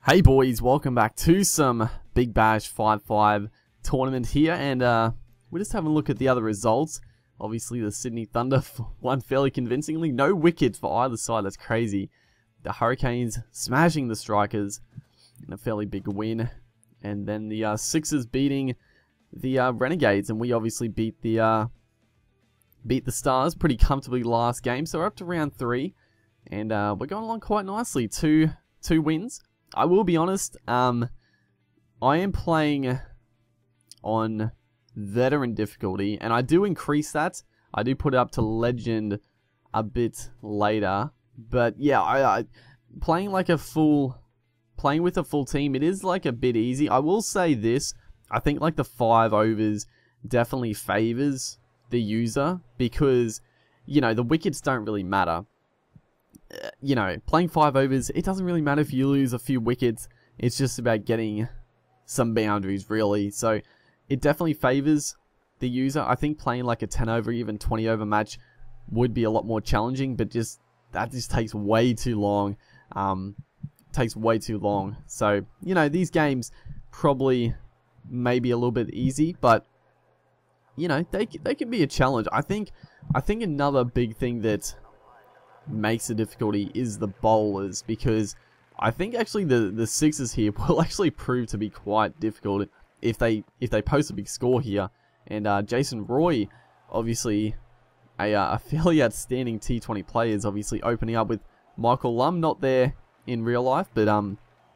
Hey boys, welcome back to some Big Bash 5-5 tournament here, and we're just having a look at the other results. Obviously the Sydney Thunder won fairly convincingly, no wickets for either side, that's crazy. The Hurricanes smashing the Strikers in a fairly big win, and then the Sixers beating the Renegades, and we obviously beat the Stars pretty comfortably last game, so we're up to round 3, and we're going along quite nicely, two wins. I will be honest, I am playing on veteran difficulty, and I do increase that. I do put it up to legend a bit later, but yeah, I playing with a full team, it is like a bit easy. I will say this, I think like the 5 overs definitely favors the user, because, you know, the wickets don't really matter. You know, playing 5 overs, it doesn't really matter if you lose a few wickets. It's just about getting some boundaries, really. So it definitely favors the user. I think playing like a 10 over, even 20 over match would be a lot more challenging, but that just takes way too long. Takes way too long. So, you know, these games probably maybe a little bit easy, but you know, they can be a challenge. I think another big thing that makes the difficulty is the bowlers, because I think actually the Sixers here will actually prove to be quite difficult if they post a big score here. And Jason Roy, obviously a fairly outstanding T20 player, is obviously opening up with Michael Lum, not there in real life, but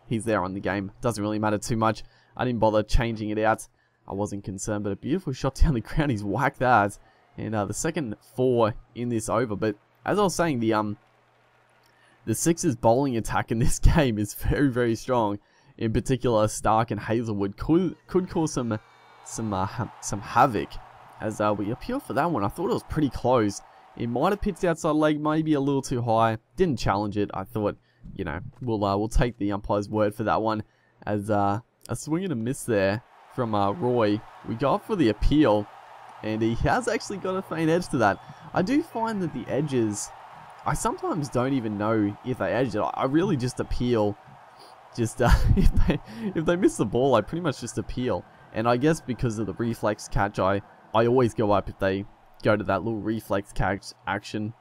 he's there on the game. Doesn't really matter too much. I didn't bother changing it out. I wasn't concerned, but a beautiful shot down the ground. He's whacked that, and the second 4 in this over. But as I was saying, the Sixers bowling attack in this game is very, very strong. In particular, Stark and Hazelwood could cause some havoc. As we appeal for that one, I thought it was pretty close. It might have pitched outside leg, maybe a little too high. Didn't challenge it. I thought, you know, we'll take the umpire's word for that one. As a swing and a miss there from Roy. We go up for the appeal, and he has actually got a faint edge to that. I do find that the edges, I sometimes don't even know if they edged it. I really just appeal. Just if they miss the ball, I pretty much just appeal. And I guess because of the reflex catch, I always go up if they go to that little reflex catch action.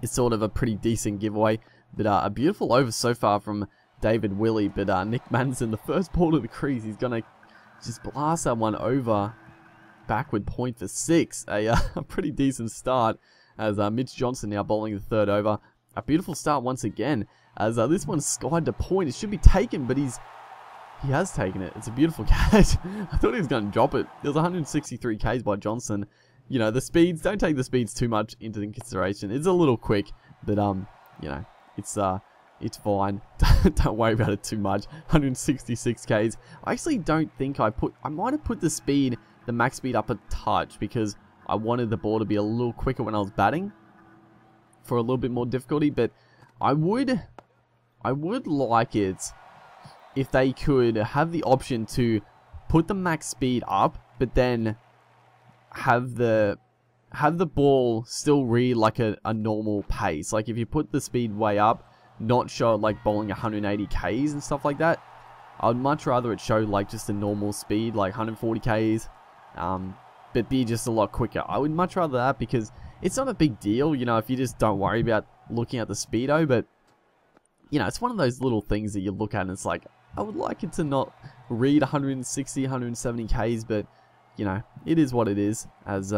It's sort of a pretty decent giveaway. But a beautiful over so far from David Willey. But Nick Manson, the first ball to the crease, he's going to just blast that one over. Backward point for 6. A pretty decent start, as Mitch Johnson now bowling the 3rd over. A beautiful start once again, as this one's skied to point. It should be taken, but he has taken it. It's a beautiful catch. I thought he was going to drop it. There was 163 Ks by Johnson. You know, the speeds, don't take the speeds too much into consideration. It's a little quick, but you know, it's fine. Don't worry about it too much. 166 Ks. I actually don't think I might have put the max speed up a touch, because I wanted the ball to be a little quicker when I was batting for a little bit more difficulty. But I would like it if they could have the option to put the max speed up, but then have the ball still read like a normal pace. Like if you put the speed way up, not show it like bowling 180 Ks and stuff like that. I would much rather it show like just a normal speed, like 140 Ks. But be just a lot quicker. I would much rather that, because it's not a big deal, you know, if you just don't worry about looking at the speedo. But you know, it's one of those little things that you look at and it's like, I would like it to not read 160, 170 Ks, but you know, it is what it is. As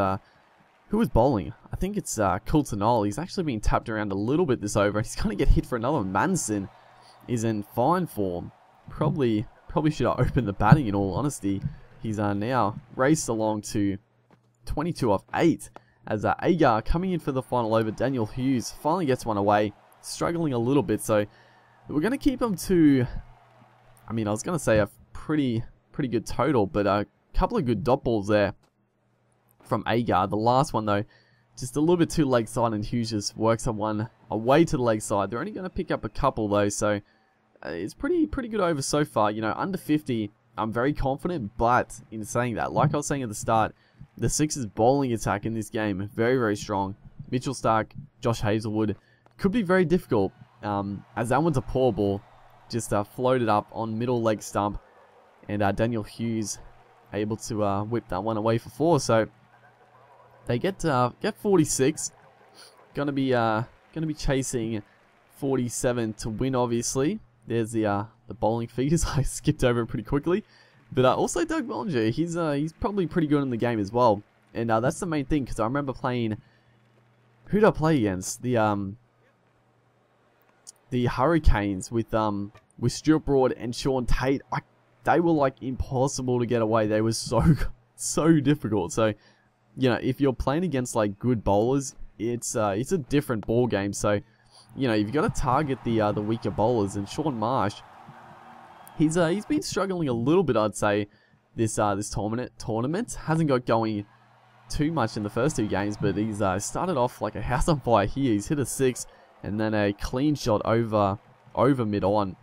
who is bowling? I think it's Coultonol. He's actually been tapped around a little bit this over. He's going to get hit for another. Manson is in fine form. Probably should have opened the batting, in all honesty. He's now raced along to 22 off 8. As Agar coming in for the final over. Daniel Hughes finally gets one away. Struggling a little bit, so we're going to keep him to, I mean, I was going to say a pretty good total, but a couple of good dot balls there from Agar. The last one, though, just a little bit too leg side, and Hughes just works on one away to the leg side. They're only going to pick up a couple, though, so it's pretty good over so far. You know, under 50. I'm very confident, but in saying that, like I was saying at the start, the Sixers bowling attack in this game, very, very strong. Mitchell Stark, Josh Hazelwood, could be very difficult, as that one's a poor ball. just floated up on middle leg stump, and Daniel Hughes able to whip that one away for 4. So they get 46. Gonna be chasing 47 to win. Obviously, there's the bowling figures. I skipped over it pretty quickly, but also Doug Bellinger. He's probably pretty good in the game as well, and that's the main thing, because I remember playing. Who did I play against? The Hurricanes with Stuart Broad and Sean Tate. They were like impossible to get away. They were so difficult. So, you know, if you're playing against like good bowlers, it's a different ball game. So, you know, you've got to target the weaker bowlers. And Sean Marsh, he's been struggling a little bit, I'd say, this tournament. Hasn't got going too much in the first 2 games, but he's started off like a house on fire here. He's hit a 6 and then a clean shot over mid-on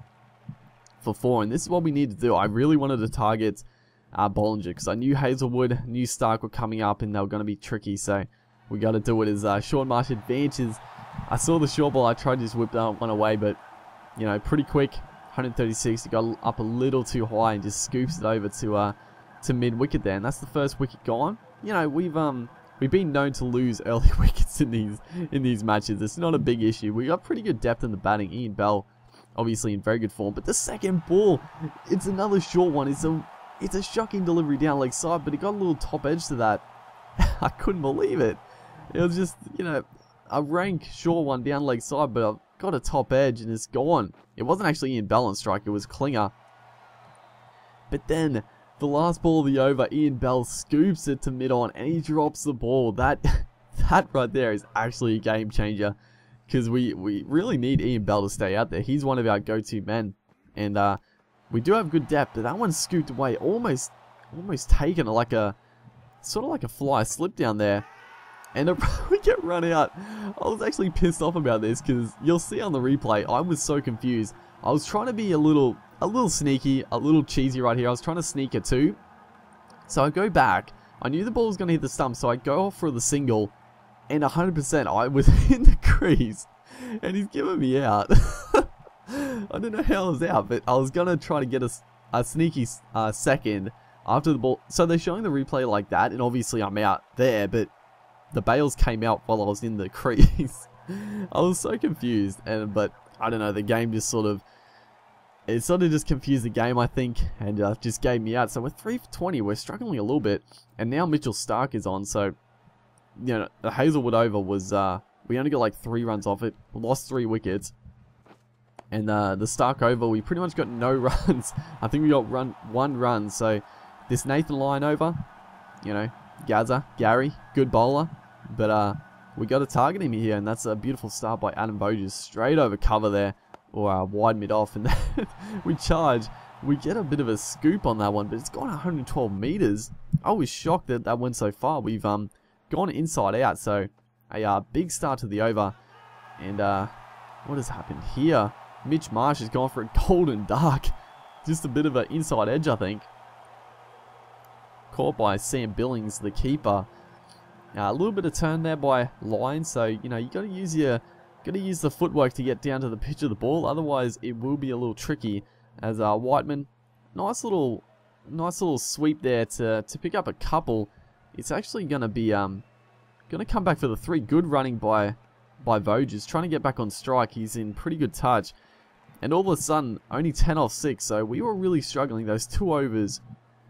for 4, and this is what we need to do. I really wanted to target Bollinger, because I knew Hazelwood, knew Stark were coming up, and they were going to be tricky, so we got to do it as Sean Marsh advances. I saw the short ball, I tried to just whip that one away, but, you know, pretty quick, 136, he got up a little too high and just scoops it over to mid-wicket there, and that's the first wicket gone. You know, we've been known to lose early wickets in these matches. It's not a big issue. We got pretty good depth in the batting. Ian Bell, obviously in very good form. But the second ball, it's another short one. It's a shocking delivery down leg side, but it got a little top edge to that. I couldn't believe it. It was just, you know, a rank short one down leg side, but I've got a top edge and it's gone. It wasn't actually Ian Bell on strike. It was Klinger. But then the last ball of the over, Ian Bell scoops it to mid-on and he drops the ball. That right there is actually a game changer, because we really need Ian Bell to stay out there. He's one of our go-to men, and we do have good depth, but that one scooped away, almost taken like sort of like a fly slip down there, and we get run out. I was actually pissed off about this, because you'll see on the replay, I was so confused. I was trying to be a little sneaky, a little cheesy right here. I was trying to sneak a 2. So I go back. I knew the ball was going to hit the stump, so I go off for the single. And 100% I was in the crease. And he's giving me out. I don't know how I was out, but I was going to try to get a sneaky second after the ball. So they're showing the replay like that, and obviously I'm out there, but the bails came out while I was in the crease. I was so confused, but I don't know, the game just it sort of just confused the game, I think, and just gave me out. So we're 3 for 20, we're struggling a little bit, and now Mitchell Stark is on, so, you know, the Hazelwood over was, we only got like 3 runs off it, lost 3 wickets, and the Stark over, we pretty much got no runs. I think we got 1 run, so this Nathan Lyon over, you know, Gary, good bowler, but we got to target him here, and that's a beautiful start by Adam Voges, straight over cover there, or wide mid off, and then we charge. We get a bit of a scoop on that one, but it's gone 112 meters. I was shocked that that went so far. We've gone inside out, so a big start to the over. And what has happened here? Mitch Marsh has gone for a golden duck. Just a bit of an inside edge, I think. Caught by Sam Billings, the keeper. A little bit of turn there by Lyon, so you know you got to use the footwork to get down to the pitch of the ball. Otherwise, it will be a little tricky. As Whiteman, nice little sweep there to pick up a couple. It's actually gonna be gonna come back for the 3. Good running by Voges, trying to get back on strike. He's in pretty good touch, and all of a sudden only 10 off 6. So we were really struggling. Those 2 overs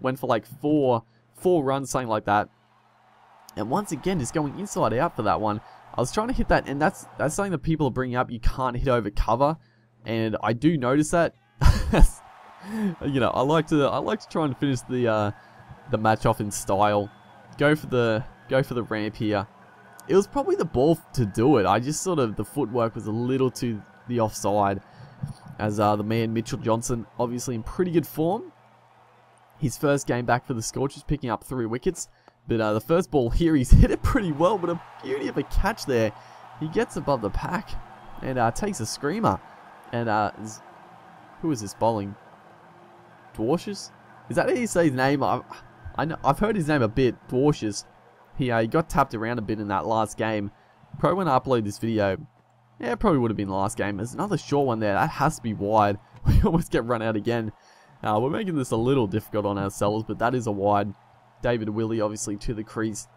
went for like 4 runs, something like that. And once again, just going inside out for that one. I was trying to hit that, and that's something that people are bringing up. You can't hit over cover, and I do notice that. You know, I like to try and finish the match off in style. Go for the ramp here. It was probably the ball to do it. I just the footwork was a little to the offside. As the man Mitchell Johnson, obviously in pretty good form. His first game back for the Scorchers, picking up 3 wickets. But the first ball here, he's hit it pretty well, but a beauty of a catch there. He gets above the pack and takes a screamer. And who is this bowling? Dwarshes? Is that how you say his name? I know, I've heard his name a bit, Dwarshes. He got tapped around a bit in that last game. Probably when I upload this video, yeah, it probably would have been the last game. There's another short one there. That has to be wide. We almost get run out again. We're making this a little difficult on ourselves, but that is a wide. David Willey obviously to the crease.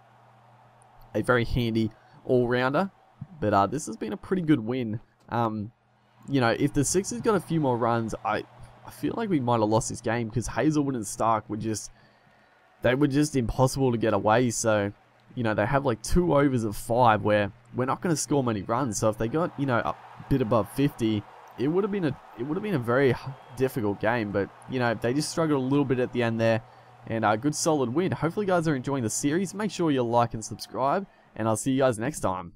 A very handy all-rounder. But this has been a pretty good win. You know, if the Sixers got a few more runs, I feel like we might have lost this game because Hazelwood and Stark were just impossible to get away. So, you know, they have like 2 overs of 5 where we're not going to score many runs. So if they got, you know, a bit above 50, it would have been a very difficult game. But, you know, they just struggled a little bit at the end there. And a good solid win. Hopefully you guys are enjoying the series. Make sure you like and subscribe. And I'll see you guys next time.